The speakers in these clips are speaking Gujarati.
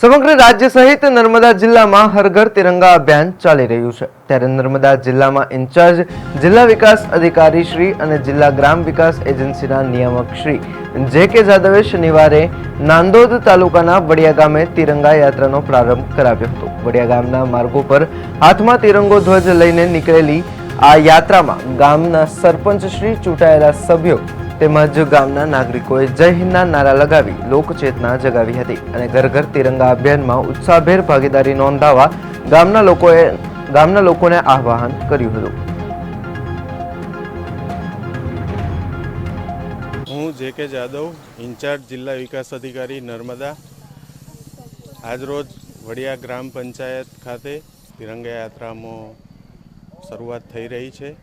સમગ્ર રાજ્ય સહિત નર્મદા જિલ્લામાં હર ઘર તિરંગા અભિયાન ચાલી રહ્યું છે। ત્યારે નર્મદા જિલ્લામાં ઇન્ચાર્જ જિલ્લા વિકાસ અધિકારી શ્રી અને જિલ્લા ગ્રામ વિકાસ એજન્સીના નિયામક શ્રી જે.કે. જાદવે શનિવારે નાંદોદ તાલુકાના વડિયા ગામે તિરંગા યાત્રાનો પ્રારંભ કરાવ્યો હતો। વડિયા ગામના માર્ગો પર હાથમાં તિરંગો ધ્વજ લઈને નીકળેલી આ યાત્રામાં ગામના સરપંચ શ્રી, ચૂંટાયેલા સભ્યો તેમજ ગામના નાગરિકોએ જય હિન્દના નારા લગાવી લોકચેતના જગાવી હતી અને ઘર ઘર તિરંગા અભિયાનમાં ઉત્સાહભેર ભાગીદારી નોંધાવવા ગામના લોકોને આહ્વાન કર્યું હતું। હું જે.કે. જાદવ, ઇન્ચાર્જ જિલ્લા વિકાસ અધિકારી નર્મદા, આજરોજ વડિયા ગ્રામ પંચાયત ખાતે તિરંગા યાત્રામાં શરૂઆત થઈ રહી છે।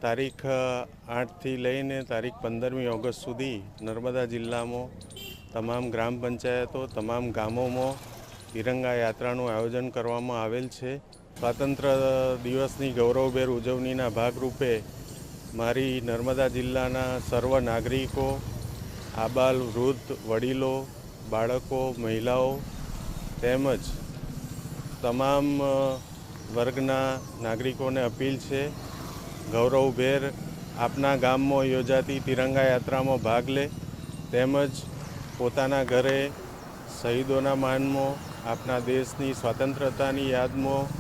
તારીખ 8થી લઈને તારીખ 15મી ઓગસ્ટ સુધી નર્મદા જિલ્લામાં તમામ ગ્રામ પંચાયતો, તમામ ગામોમાં તિરંગા યાત્રાનું આયોજન કરવામાં આવેલ છે। સ્વાતંત્ર્ય દિવસની ગૌરવભેર ઉજવણીના ભાગરૂપે મારી નર્મદા જિલ્લાના સર્વ નાગરિકો, આબાલ વૃદ્ધ, વડીલો, બાળકો, મહિલાઓ તેમજ તમામ વર્ગના નાગરિકોને અપીલ છે ગૌરવભેર આપના ગામમાં યોજાતી તિરંગા યાત્રામાં ભાગ લે તેમજ પોતાના ઘરે શહીદોના માનમાં, આપના દેશની સ્વતંત્રતાની યાદમાં